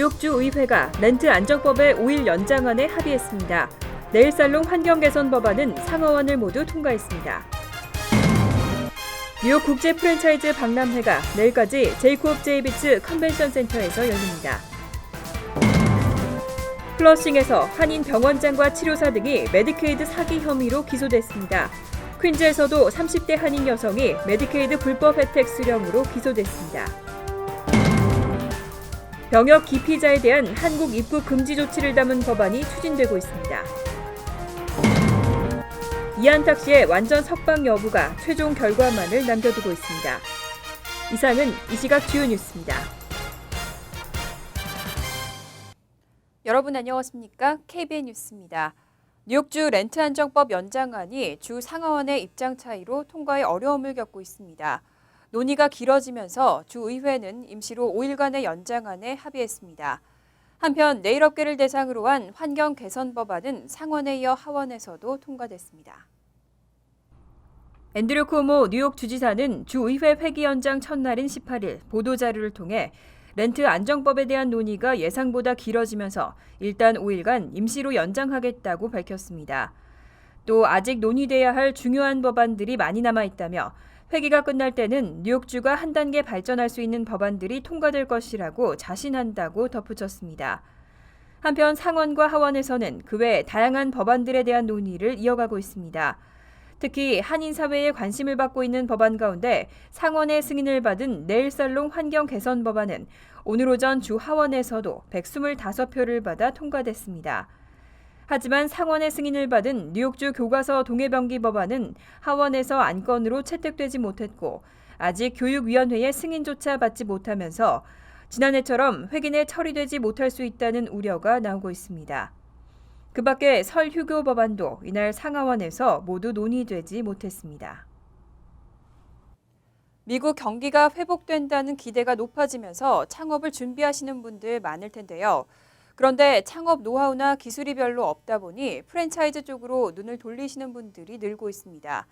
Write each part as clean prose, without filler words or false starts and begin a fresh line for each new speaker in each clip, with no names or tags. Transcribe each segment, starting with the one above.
뉴욕주 의회가 렌트 안정법의 5일 연장안에 합의했습니다. 네일살롱 환경 개선 법안은 상하원을 모두 통과했습니다. 뉴욕 국제 프랜차이즈 박람회가 내일까지 제이콥 제이 비치 컨벤션 센터에서 열립니다. 플러싱에서 한인 병원장과 치료사 등이 메디케이드 사기 혐의로 기소됐습니다. 퀸즈에서도 30대 한인 여성이 메디케이드 불법 혜택 수령으로 기소됐습니다. 병역 기피자에 대한 한국 입국 금지 조치를 담은 법안이 추진되고 있습니다. 이한탁 씨의 완전 석방 여부가 최종 결과만을 남겨두고 있습니다. 이상은 이 시각 주요 뉴스입니다. 여러분 안녕하십니까? KBN 뉴스입니다. 뉴욕주 렌트 안정법 연장안이 주 상하원의 입장 차이로 통과에 어려움을 겪고 있습니다. 논의가 길어지면서 주 의회는 임시로 5일간의 연장안에 합의했습니다. 한편 네일업계를 대상으로 한 환경 개선 법안은 상원에 이어 하원에서도 통과됐습니다. 앤드류 코모 뉴욕 주지사는 주 의회 회기 연장 첫날인 18일 보도자료를 통해 렌트 안정법에 대한 논의가 예상보다 길어지면서 일단 5일간 임시로 연장하겠다고 밝혔습니다. 또 아직 논의돼야 할 중요한 법안들이 많이 남아있다며 회기가 끝날 때는 뉴욕주가 한 단계 발전할 수 있는 법안들이 통과될 것이라고 자신한다고 덧붙였습니다. 한편 상원과 하원에서는 그 외 다양한 법안들에 대한 논의를 이어가고 있습니다. 특히 한인 사회에 관심을 받고 있는 법안 가운데 상원의 승인을 받은 네일살롱 환경 개선 법안은 오늘 오전 주 하원에서도 125표를 받아 통과됐습니다. 하지만 상원의 승인을 받은 뉴욕주 교과서 동해병기 법안은 하원에서 안건으로 채택되지 못했고 아직 교육위원회의 승인조차 받지 못하면서 지난해처럼 회기내 처리되지 못할 수 있다는 우려가 나오고 있습니다. 그 밖에 설 휴교 법안도 이날 상하원에서 모두 논의되지 못했습니다. 미국 경기가 회복된다는 기대가 높아지면서 창업을 준비하시는 분들 많을 텐데요. 그런데 창업 노하우나 기술이 별로 없다 보니 프랜차이즈 쪽으로 눈을 돌리시는 분들이 늘고 있습니다.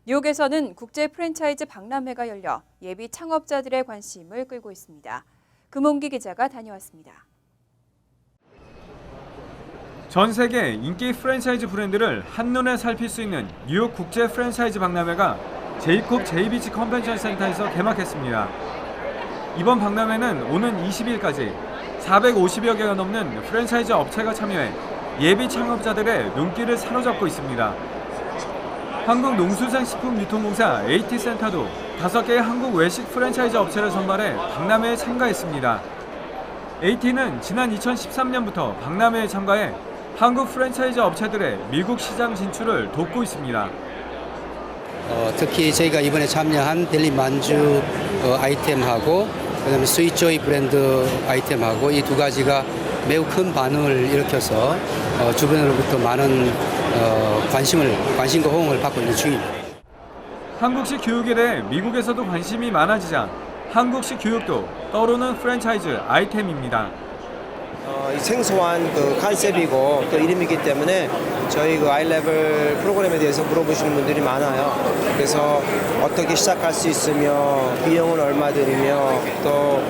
뉴욕에서는 국제 프랜차이즈 박람회가 열려 예비 창업자들의 관심을 끌고 있습니다. 금홍기 기자가 다녀왔습니다.
전 세계 인기 프랜차이즈 브랜드를 한눈에 살필 수 있는 뉴욕 국제 프랜차이즈 박람회가 제이콥 제이 비치 컨벤션 센터에서 개막했습니다. 이번 박람회는 오는 20일까지 450여 개가 넘는 프랜차이즈 업체가 참여해 예비 창업자들의 눈길을 사로잡고 있습니다. 한국농수산식품유통공사 AT센터도 5개의 한국 외식 프랜차이즈 업체를 선발해 박람회에 참가했습니다. AT는 지난 2013년부터 박람회에 참가해 한국 프랜차이즈 업체들의 미국 시장 진출을 돕고 있습니다.
특히 저희가 이번에 참여한 델리 만주 아이템하고 그다음에 스윗조이 브랜드 아이템하고 이 두 가지가 매우 큰 반응을 일으켜서 주변으로부터 많은 관심과 호응을 받고 있는 중입니다.
한국식 교육에 대해 미국에서도 관심이 많아지자 한국식 교육도 떠오르는 프랜차이즈 아이템입니다.
이 생소한 그 컨셉이고 또 이름이기 때문에 저희 그 아이레벨 프로그램에 대해서 물어보시는 분들이 많아요. 그래서 어떻게 시작할 수 있으며 비용은 얼마 들이며 또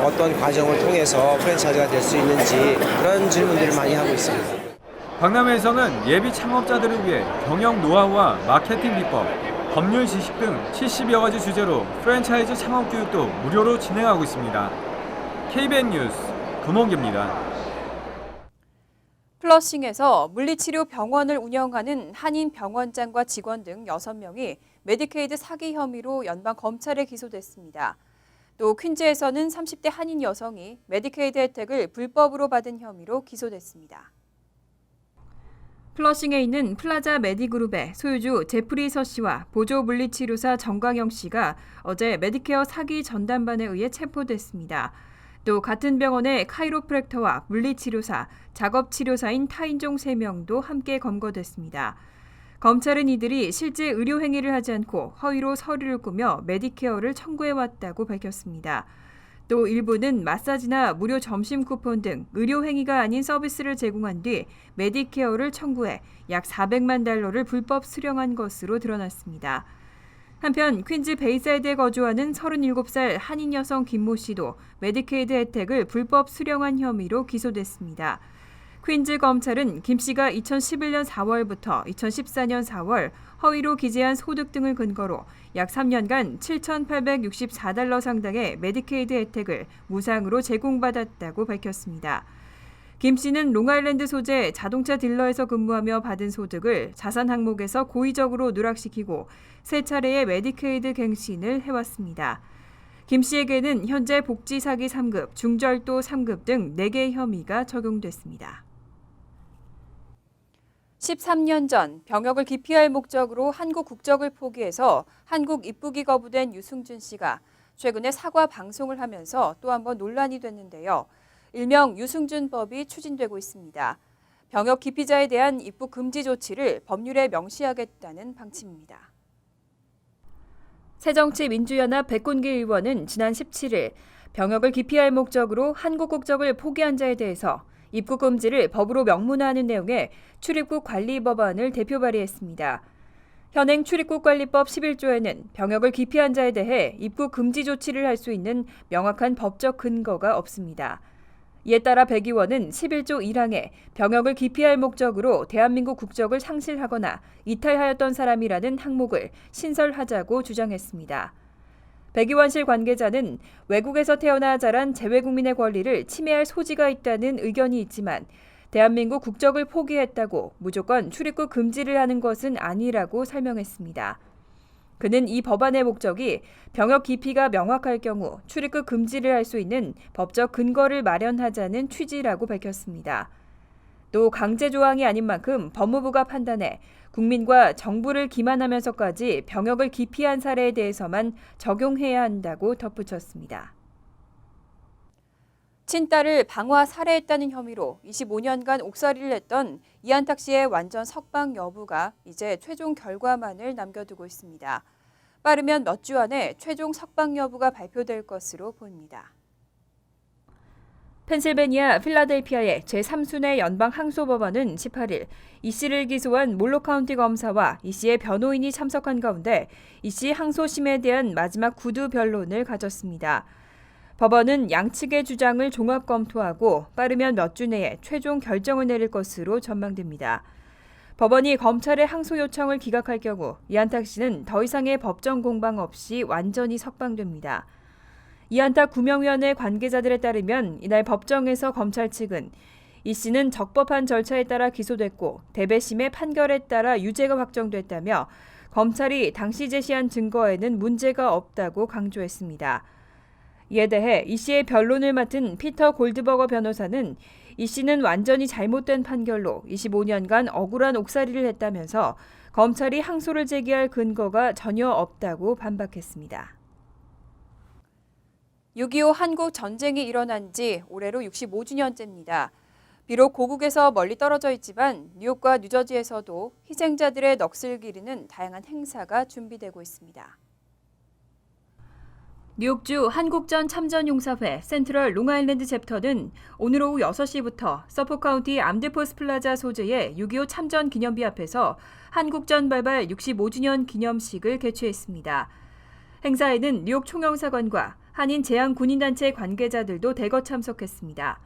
어떤 과정을 통해서 프랜차이즈가 될 수 있는지 그런 질문들을 많이 하고 있습니다.
박람회에서는 예비 창업자들을 위해 경영 노하우와 마케팅 비법, 법률 지식 등 70여 가지 주제로 프랜차이즈 창업 교육도 무료로 진행하고 있습니다. KBN 뉴스 금홍기입니다.
플러싱에서 물리치료 병원을 운영하는 한인 병원장과 직원 등 6명이 메디케이드 사기 혐의로 연방 검찰에 기소됐습니다. 또 퀸즈에서는 30대 한인 여성이 메디케이드 혜택을 불법으로 받은 혐의로 기소됐습니다. 플러싱에 있는 플라자 메디그룹의 소유주 제프리 서 씨와 보조 물리치료사 정광영 씨가 어제 메디케어 사기 전담반에 의해 체포됐습니다. 또 같은 병원의 카이로프랙터와 물리치료사, 작업치료사인 타인종 3명도 함께 검거됐습니다. 검찰은 이들이 실제 의료 행위를 하지 않고 허위로 서류를 꾸며 메디케어를 청구해왔다고 밝혔습니다. 또 일부는 마사지나 무료 점심 쿠폰 등 의료 행위가 아닌 서비스를 제공한 뒤 메디케어를 청구해 약 $400만 불법 수령한 것으로 드러났습니다. 한편 퀸즈 베이사이드에 거주하는 37살 한인 여성 김모 씨도 메디케이드 혜택을 불법 수령한 혐의로 기소됐습니다. 퀸즈 검찰은 김 씨가 2011년 4월부터 2014년 4월 허위로 기재한 소득 등을 근거로 약 3년간 7,864달러 상당의 메디케이드 혜택을 무상으로 제공받았다고 밝혔습니다. 김 씨는 롱아일랜드 소재 자동차 딜러에서 근무하며 받은 소득을 자산 항목에서 고의적으로 누락시키고 세 차례의 메디케이드 갱신을 해왔습니다. 김 씨에게는 현재 복지 사기 3급, 중절도 3급 등 4개의 혐의가 적용됐습니다. 13년 전 병역을 기피할 목적으로 한국 국적을 포기해서 한국 입국이 거부된 유승준 씨가 최근에 사과 방송을 하면서 또 한 번 논란이 됐는데요. 일명 유승준법이 추진되고 있습니다. 병역 기피자에 대한 입국 금지 조치를 법률에 명시하겠다는 방침입니다. 새정치민주연합 백군기 의원은 지난 17일 병역을 기피할 목적으로 한국 국적을 포기한 자에 대해서 입국 금지를 법으로 명문화하는 내용의 출입국 관리 법안을 대표 발의했습니다. 현행 출입국관리법 11조에는 병역을 기피한 자에 대해 입국 금지 조치를 할 수 있는 명확한 법적 근거가 없습니다. 이에 따라 백 의원은 11조 1항에 병역을 기피할 목적으로 대한민국 국적을 상실하거나 이탈하였던 사람이라는 항목을 신설하자고 주장했습니다. 백 의원실 관계자는 외국에서 태어나 자란 재외국민의 권리를 침해할 소지가 있다는 의견이 있지만 대한민국 국적을 포기했다고 무조건 출입국 금지를 하는 것은 아니라고 설명했습니다. 그는 이 법안의 목적이 병역 기피가 명확할 경우 출입국 금지를 할 수 있는 법적 근거를 마련하자는 취지라고 밝혔습니다. 또 강제 조항이 아닌 만큼 법무부가 판단해 국민과 정부를 기만하면서까지 병역을 기피한 사례에 대해서만 적용해야 한다고 덧붙였습니다. 친딸을 방화 살해했다는 혐의로 25년간 옥살이를 했던 이한탁 씨의 완전 석방 여부가 이제 최종 결과만을 남겨두고 있습니다. 빠르면 몇 주 안에 최종 석방 여부가 발표될 것으로 보입니다. 펜실베니아 필라델피아의 제3순회 연방항소법원은 18일 이 씨를 기소한 몰로 카운티 검사와 이 씨의 변호인이 참석한 가운데 이 씨 항소심에 대한 마지막 구두 변론을 가졌습니다. 법원은 양측의 주장을 종합 검토하고 빠르면 몇 주 내에 최종 결정을 내릴 것으로 전망됩니다. 법원이 검찰의 항소 요청을 기각할 경우 이한탁 씨는 더 이상의 법정 공방 없이 완전히 석방됩니다. 이한탁 구명위원회 관계자들에 따르면 이날 법정에서 검찰 측은 이 씨는 적법한 절차에 따라 기소됐고 대배심의 판결에 따라 유죄가 확정됐다며 검찰이 당시 제시한 증거에는 문제가 없다고 강조했습니다. 이에 대해 이 씨의 변론을 맡은 피터 골드버거 변호사는 이 씨는 완전히 잘못된 판결로 25년간 억울한 옥살이를 했다면서 검찰이 항소를 제기할 근거가 전혀 없다고 반박했습니다. 6.25 한국 전쟁이 일어난 지 올해로 65주년째입니다. 비록 고국에서 멀리 떨어져 있지만 뉴욕과 뉴저지에서도 희생자들의 넋을 기리는 다양한 행사가 준비되고 있습니다. 뉴욕주 한국전 참전용사회 센트럴 롱아일랜드 챕터는 오늘 오후 6시부터 서포 카운티 암드포스 플라자 소재의 6.25 참전 기념비 앞에서 한국전 발발 65주년 기념식을 개최했습니다. 행사에는 뉴욕 총영사관과 한인 제향군인단체 관계자들도 대거 참석했습니다.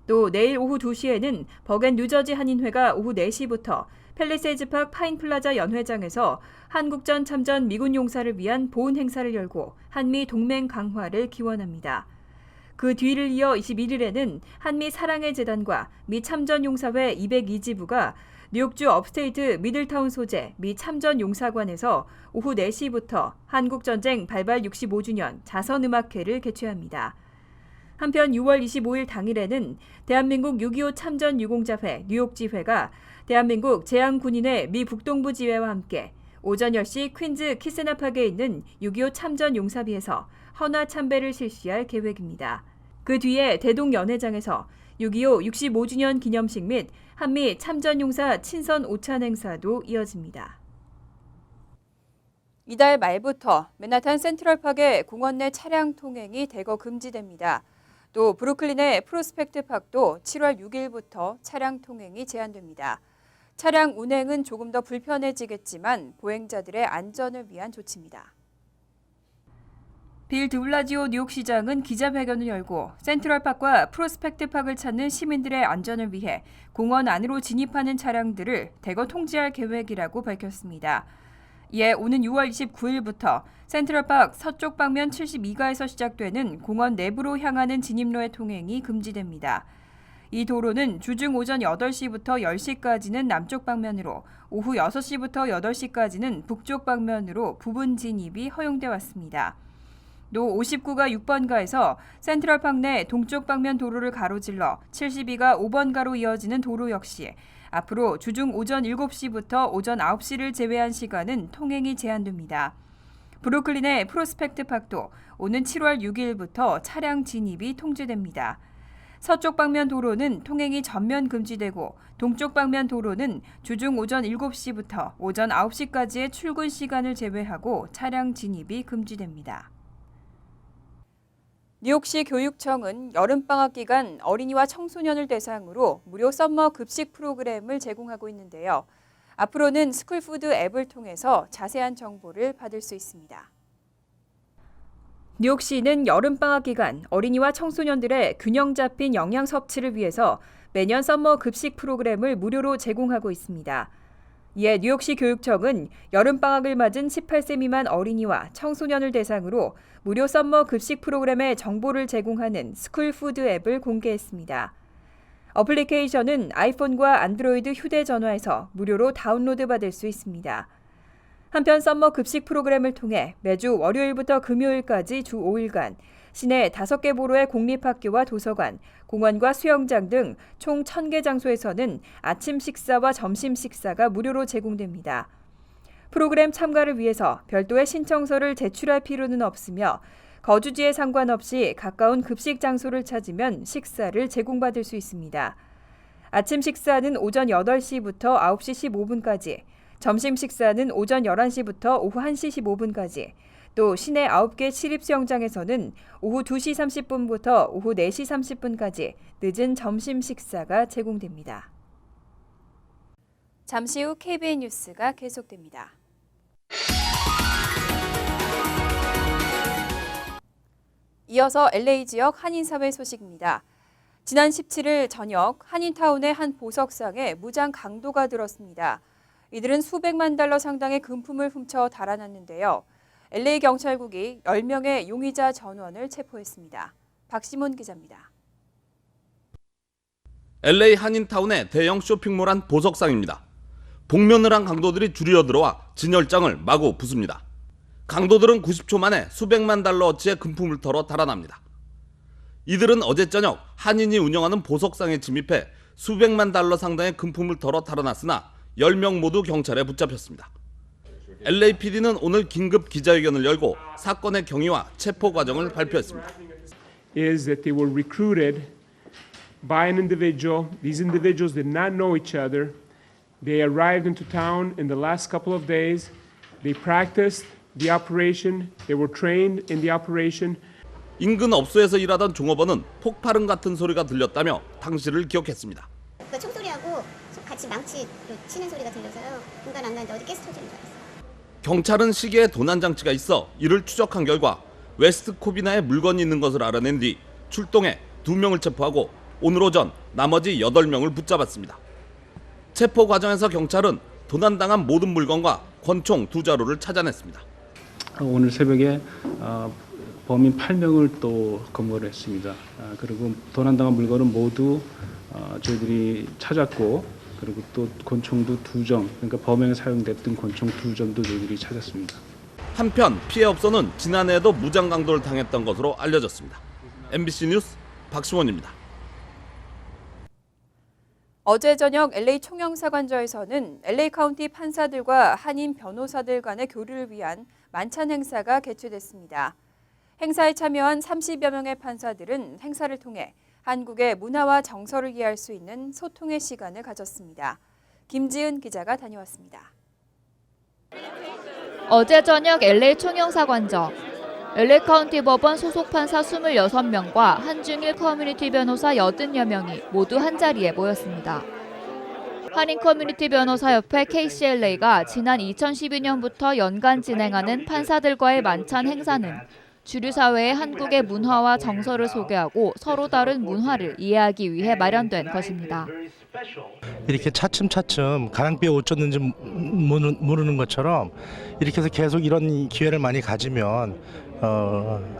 또 내일 오후 2시에는 버겐 뉴저지 한인회가 오후 4시부터 팰리세이즈팍 파인플라자 연회장에서 한국전 참전 미군 용사를 위한 보훈 행사를 열고 한미 동맹 강화를 기원합니다. 그 뒤를 이어 21일에는 한미 사랑의 재단과 미 참전용사회 202지부가 뉴욕주 업스테이트 미들타운 소재 미 참전용사관에서 오후 4시부터 한국전쟁 발발 65주년 자선음악회를 개최합니다. 한편 6월 25일 당일에는 대한민국 6.25 참전 유공자회 뉴욕지회가 대한민국 제향군인회 미 북동부 지회와 함께 오전 10시 퀸즈 키스나팍에 있는 6.25 참전 용사비에서 헌화 참배를 실시할 계획입니다. 그 뒤에 대동연회장에서 6.25 65주년 기념식 및 한미 참전용사 친선 오찬 행사도 이어집니다. 이달 말부터 맨하탄 센트럴팍의 공원 내 차량 통행이 대거 금지됩니다. 또 브루클린의 프로스펙트 팍도 7월 6일부터 차량 통행이 제한됩니다. 차량 운행은 조금 더 불편해지겠지만 보행자들의 안전을 위한 조치입니다. 빌 드블라지오 뉴욕시장은 기자회견을 열고 센트럴파크와 프로스펙트파크를 찾는 시민들의 안전을 위해 공원 안으로 진입하는 차량들을 대거 통제할 계획이라고 밝혔습니다. 이에 오는 6월 29일부터 센트럴파크 서쪽 방면 72가에서 시작되는 공원 내부로 향하는 진입로의 통행이 금지됩니다. 이 도로는 주중 오전 8시부터 10시까지는 남쪽 방면으로, 오후 6시부터 8시까지는 북쪽 방면으로 부분 진입이 허용돼 왔습니다. 또 59가 6번가에서 센트럴파크 내 동쪽 방면 도로를 가로질러 72가 5번가로 이어지는 도로 역시 앞으로 주중 오전 7시부터 오전 9시를 제외한 시간은 통행이 제한됩니다. 브루클린의 프로스펙트 파크도 오는 7월 6일부터 차량 진입이 통제됩니다. 서쪽 방면 도로는 통행이 전면 금지되고 동쪽 방면 도로는 주중 오전 7시부터 오전 9시까지의 출근 시간을 제외하고 차량 진입이 금지됩니다. 뉴욕시 교육청은 여름방학 기간 어린이와 청소년을 대상으로 무료 썸머 급식 프로그램을 제공하고 있는데요. 앞으로는 스쿨푸드 앱을 통해서 자세한 정보를 받을 수 있습니다. 뉴욕시는 여름방학 기간 어린이와 청소년들의 균형 잡힌 영양 섭취를 위해서 매년 썸머 급식 프로그램을 무료로 제공하고 있습니다. 이에 뉴욕시 교육청은 여름방학을 맞은 18세 미만 어린이와 청소년을 대상으로 무료 썸머 급식 프로그램의 정보를 제공하는 스쿨푸드 앱을 공개했습니다. 어플리케이션은 아이폰과 안드로이드 휴대전화에서 무료로 다운로드 받을 수 있습니다. 한편 썸머 급식 프로그램을 통해 매주 월요일부터 금요일까지 주 5일간 시내 5개 보로의 공립학교와 도서관, 공원과 수영장 등 총 1,000개 장소에서는 아침 식사와 점심 식사가 무료로 제공됩니다. 프로그램 참가를 위해서 별도의 신청서를 제출할 필요는 없으며 거주지에 상관없이 가까운 급식 장소를 찾으면 식사를 제공받을 수 있습니다. 아침 식사는 오전 8시부터 9시 15분까지, 점심 식사는 오전 11시부터 오후 1시 15분까지, 또 시내 9개 시립수영장에서는 오후 2시 30분부터 오후 4시 30분까지 늦은 점심 식사가 제공됩니다. 잠시 후 KBN 뉴스가 계속됩니다. 이어서 LA 지역 한인사회 소식입니다. 지난 17일 저녁 한인타운의 한 보석상에 무장 강도가 들었습니다. 이들은 수백만 달러 상당의 금품을 훔쳐 달아났는데요. LA 경찰국이 10명의 용의자 전원을 체포했습니다. 박시몬 기자입니다.
LA 한인타운의 대형 쇼핑몰 안 보석상입니다. 복면을 한 강도들이 줄이어 들어와 진열장을 마구 부숩니다. 강도들은 90초 만에 수백만 달러어치의 금품을 털어 달아납니다. 이들은 어제 저녁 한인이 운영하는 보석상에 침입해 수백만 달러 상당의 금품을 털어 달아났으나 10명 모두 경찰에 붙잡혔습니다. LAPD는 오늘 긴급 기자회견을 열고 사건의 경위와 체포 과정을 발표했습니다.
Is that they were recruited by an individual. These individuals did not know each other. They arrived into town in the last couple of days. They practiced the operation. They were trained in the operation.
인근 업소에서 일하던 종업원은 폭발음 같은 소리가 들렸다며 당시를 기억했습니다.
그 총소리하고 같이 망치 치는 소리가 들려서요. 공간 안 나는데 어디 가스 터지는 줄 알았어요.
경찰은 시계에 도난 장치가 있어 이를 추적한 결과 웨스트 코비나에 물건이 있는 것을 알아낸 뒤 출동해 2명을 체포하고 오늘 오전 나머지 8명을 붙잡았습니다. 체포 과정에서 경찰은 도난당한 모든 물건과 권총 2자루를 찾아냈습니다.
오늘 새벽에 범인 8명을 또 검거를 했습니다. 그리고 도난당한 물건은 모두 저희들이 찾았고 그리고 또 권총도 2점, 그러니까 범행에 사용됐던 권총 2점도 저희들이 찾았습니다.
한편 피해 업소는 지난해에도 무장 강도를 당했던 것으로 알려졌습니다. MBC 뉴스 박시원입니다.
어제 저녁 LA 총영사관저에서는 LA 카운티 판사들과 한인 변호사들 간의 교류를 위한 만찬 행사가 개최됐습니다. 행사에 참여한 30여 명의 판사들은 행사를 통해 한국의 문화와 정서를 이해할 수 있는 소통의 시간을 가졌습니다. 김지은 기자가 다녀왔습니다.
어제 저녁 LA 총영사관저, LA 카운티 법원 소속 판사 26명과 한중일 커뮤니티 변호사 80여 명이 모두 한자리에 모였습니다. 한인 커뮤니티 변호사협회 KCLA가 지난 2012년부터 연간 진행하는 판사들과의 만찬 행사는 주류 사회의 한국의 문화와 정서를 소개하고 서로 다른 문화를 이해하기 위해 마련된 것입니다.
이렇게 차츰차츰 가랑비에 옷 젖는지 모르는 것처럼 이렇게 해서 계속 이런 기회를 많이 가지면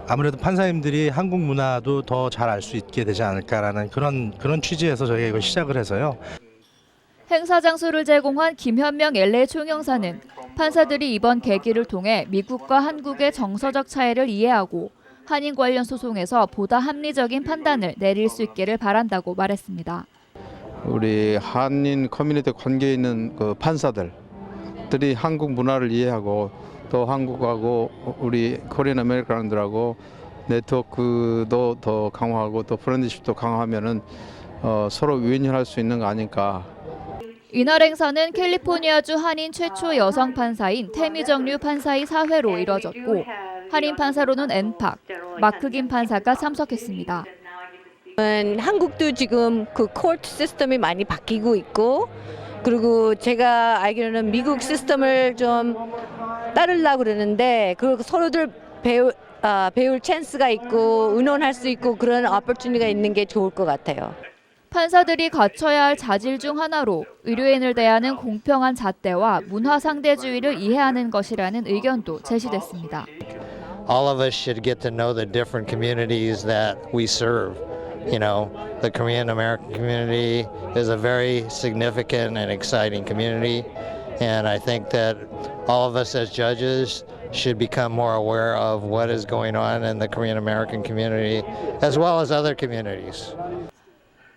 아무래도 판사님들이 한국 문화도 더 잘 알 수 있게 되지 않을까라는 그런 취지에서 저희가 이걸 시작을 해서요.
행사 장소를 제공한 김현명 LA 총영사는 판사들이 이번 계기를 통해 미국과 한국의 정서적 차이를 이해하고 한인 관련 소송에서 보다 합리적인 판단을 내릴 수 있기를 바란다고 말했습니다.
우리 한인 커뮤니티 관계에 있는 그 판사들이 한국 문화를 이해하고 또 한국하고 우리 코리안 아메리칸들하고 네트워크도 더 강화하고 또 프렌드십도 강화하면은 서로 유인할 수 있는 거 아닐까.
이날 행사는 캘리포니아주 한인 최초 여성 판사인 태미정류 판사의 사회로 이뤄졌고 한인 판사로는 앤팍, 마크 김 판사가 참석했습니다.
한국도 지금 그 코트 시스템이 많이 바뀌고 있고 그리고 제가 알기로는 미국 시스템을 좀 따르려고 그러는데 그 서로들 배울 찬스가 있고 의논할 수 있고 그런 어퍼튜니티가 있는 게 좋을 것 같아요.
판사들이 갖춰야 할 자질 중 하나로 의뢰인을 대하는 공평한 잣대와 문화 상대주의를 이해하는 것이라는 의견도 제시됐습니다.
All of us should get to know the different communities that we serve. You know, the Korean American community is a very significant and exciting community, and I think that all of us as judges should become more aware of what is going on in the Korean American community as well as other communities.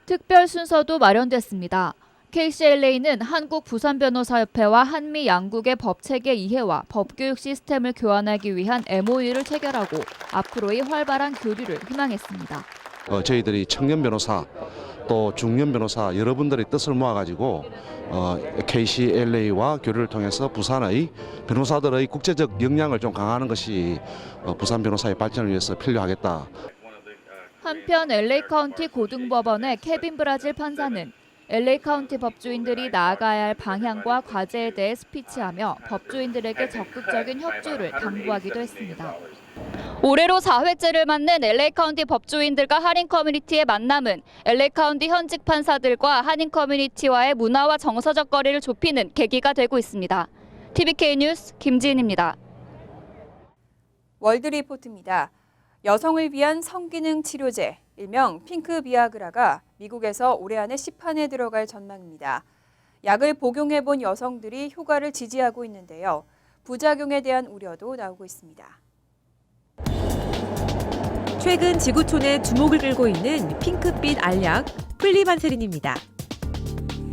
특별 순서도 마련됐습니다. KCLA는 한국 부산변호사협회와 한미 양국의 법체계 이해와 법교육 시스템을 교환하기 위한 MOU를 체결하고 앞으로의 활발한 교류를 희망했습니다.
저희들이 청년 변호사 또 중년 변호사 여러분들의 뜻을 모아가지고 KCLA와 교류를 통해서 부산의 변호사들의 국제적 역량을 좀 강화하는 것이 부산 변호사의 발전을 위해서 필요하겠다.
한편 LA 카운티 고등법원의 케빈 브라질 판사는 LA 카운티 법조인들이 나아가야 할 방향과 과제에 대해 스피치하며 법조인들에게 적극적인 협조를 당부하기도 했습니다. 올해로 4회째를 맞는 LA 카운티 법조인들과 한인 커뮤니티의 만남은 LA 카운티 현직 판사들과 한인 커뮤니티와의 문화와 정서적 거리를 좁히는 계기가 되고 있습니다. TVK 뉴스 김지은입니다.
월드리포트입니다. 여성을 위한 성기능 치료제, 일명 핑크 비아그라가 미국에서 올해 안에 시판에 들어갈 전망입니다. 약을 복용해본 여성들이 효과를 지지하고 있는데요. 부작용에 대한 우려도 나오고 있습니다.
최근 지구촌에 주목을 끌고 있는 핑크빛 알약 플리반세린입니다.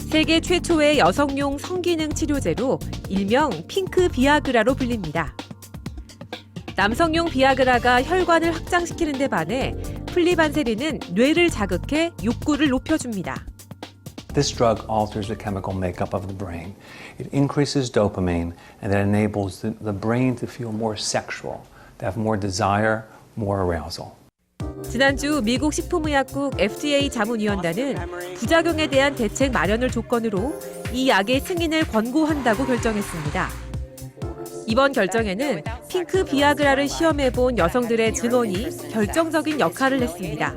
세계 최초의 여성용 성기능 치료제로 일명 핑크 비아그라로 불립니다. 남성용 비아그라가 혈관을 확장시키는 데 반해 플리반세린은 뇌를 자극해 욕구를 높여줍니다.
This drug alters the chemical makeup of the brain. It increases dopamine and that enables the brain to feel more sexual, to have more desire, more arousal.
지난주 미국 식품의약국 FDA 자문위원단은 부작용에 대한 대책 마련을 조건으로 이 약의 승인을 권고한다고 결정했습니다. 이번 결정에는 핑크 비아그라를 시험해본 여성들의 증언이 결정적인 역할을 했습니다.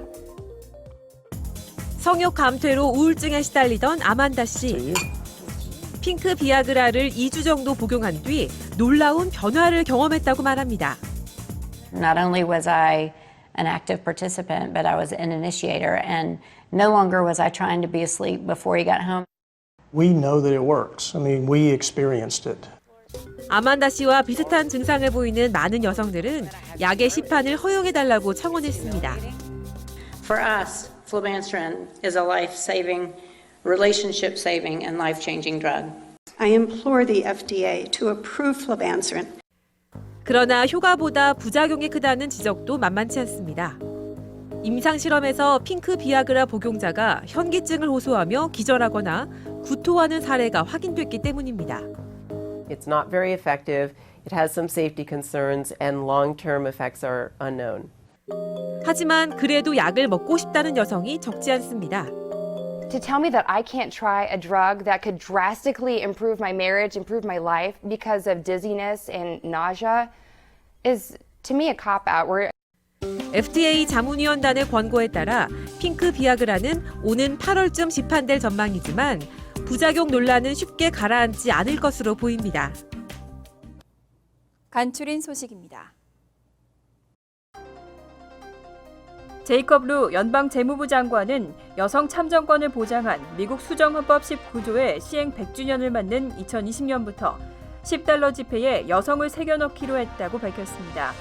성욕 감퇴로 우울증에 시달리던 아만다 씨. 핑크 비아그라를 2주 정도 복용한 뒤 놀라운 변화를 경험했다고 말합니다.
Not only was I an active participant, but I was an initiator, and no longer was I trying to be asleep before he got home.
We know that it works. I mean, we experienced it.
아만다 씨와 비슷한 증상을 보이는 많은 여성들은 약의 시판을 허용해달라고 청원했습니다.
For us, flibanserin is a life-saving, relationship-saving, and life-changing drug.
I implore the FDA to approve flibanserin.
그러나 효과보다 부작용이 크다는 지적도 만만치 않습니다. 임상실험에서 핑크 비아그라 복용자가 현기증을 호소하며 기절하거나 구토하는 사례가 확인됐기 때문입니다.
It's not very effective. It has some safety concerns and long-term effects are unknown.
하지만 그래도 약을 먹고 싶다는 여성이 적지 않습니다.
To tell me that I can't try a drug that could drastically improve my marriage, improve my life because of dizziness and nausea is to me a cop-out.
FDA 자문위원단의 권고에 따라 핑크 비아그라는 오는 8월쯤 시판될 전망이지만 부작용 논란은 쉽게 가라앉지 않을 것으로 보입니다.
간추린 소식입니다. 제이컵 루 연방 재무부 장관은 여성 참정권을 보장한 미국 수정헌법 19조의 시행 100주년을 맞는 2020년부터 $10 지폐에 여성을 새겨넣기로 했다고 밝혔습니다.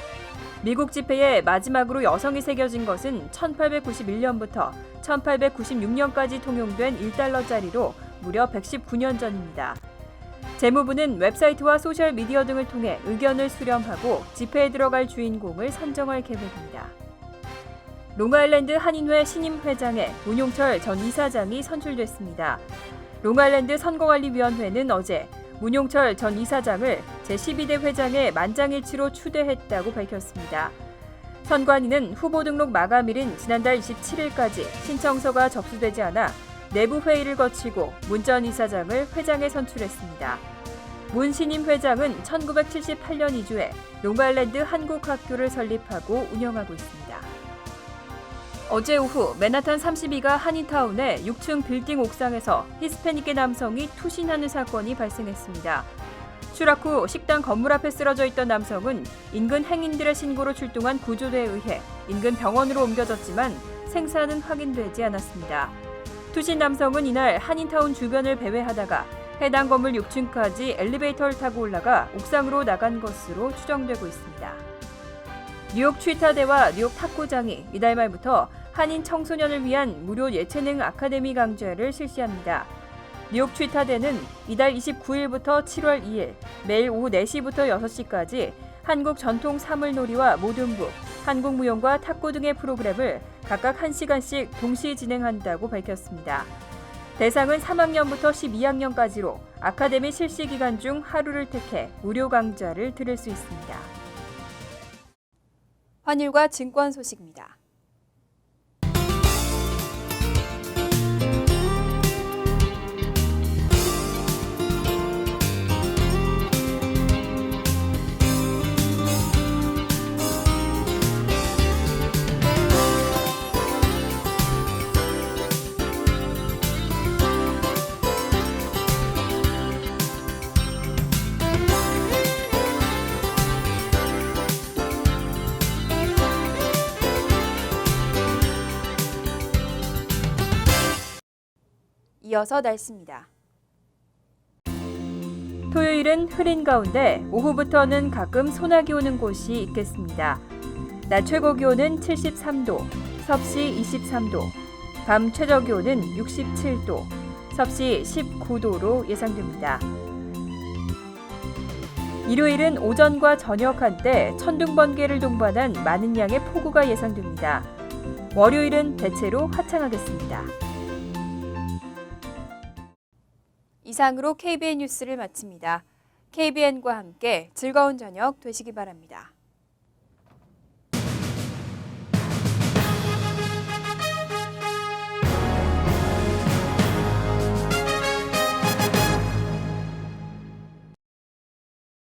미국 지폐에 마지막으로 여성이 새겨진 것은 1891년부터 1896년까지 통용된 $1짜리로 무려 119년 전입니다. 재무부는 웹사이트와 소셜미디어 등을 통해 의견을 수렴하고 지폐에 들어갈 주인공을 선정할 계획입니다. 롱아일랜드 한인회 신임 회장에 문용철 전 이사장이 선출됐습니다. 롱아일랜드 선거관리위원회는 어제 문용철 전 이사장을 제12대 회장에 만장일치로 추대했다고 밝혔습니다. 선관위는 후보 등록 마감일인 지난달 27일까지 신청서가 접수되지 않아 내부 회의를 거치고 문 전 이사장을 회장에 선출했습니다. 문 신임 회장은 1978년 이주해 롱아일랜드 한국학교를 설립하고 운영하고 있습니다. 어제 오후 맨하탄 32가 한인타운의 6층 빌딩 옥상에서 히스패닉계 남성이 투신하는 사건이 발생했습니다. 추락 후 식당 건물 앞에 쓰러져 있던 남성은 인근 행인들의 신고로 출동한 구조대에 의해 인근 병원으로 옮겨졌지만 생사는 확인되지 않았습니다. 투신 남성은 이날 한인타운 주변을 배회하다가 해당 건물 6층까지 엘리베이터를 타고 올라가 옥상으로 나간 것으로 추정되고 있습니다. 뉴욕 취타대와 뉴욕 탁구장이 이달 말부터 한인 청소년을 위한 무료 예체능 아카데미 강좌를 실시합니다. 뉴욕 취타대는 이달 29일부터 7월 2일 매일 오후 4시부터 6시까지 한국 전통 사물놀이와 모든부, 한국무용과 탁구 등의 프로그램을 각각 1시간씩 동시 진행한다고 밝혔습니다. 대상은 3학년부터 12학년까지로 아카데미 실시 기간 중 하루를 택해 무료 강좌를 들을 수 있습니다. 환율과 증권 소식입니다. 이어서 날씨입니다. 토요일은 흐린 가운데 오후부터는 가끔 소나기 오는 곳이 있겠습니다. 낮 최고 기온은 73도, 섭씨 23도, 밤 최저 기온은 67도, 섭씨 19도로 예상됩니다. 일요일은 오전과 저녁 한때 천둥 번개를 동반한 많은 양의 폭우가 예상됩니다. 월요일은 대체로 화창하겠습니다. 이상으로 KBN 뉴스를 마칩니다. KBN과 함께 즐거운 저녁 되시기 바랍니다.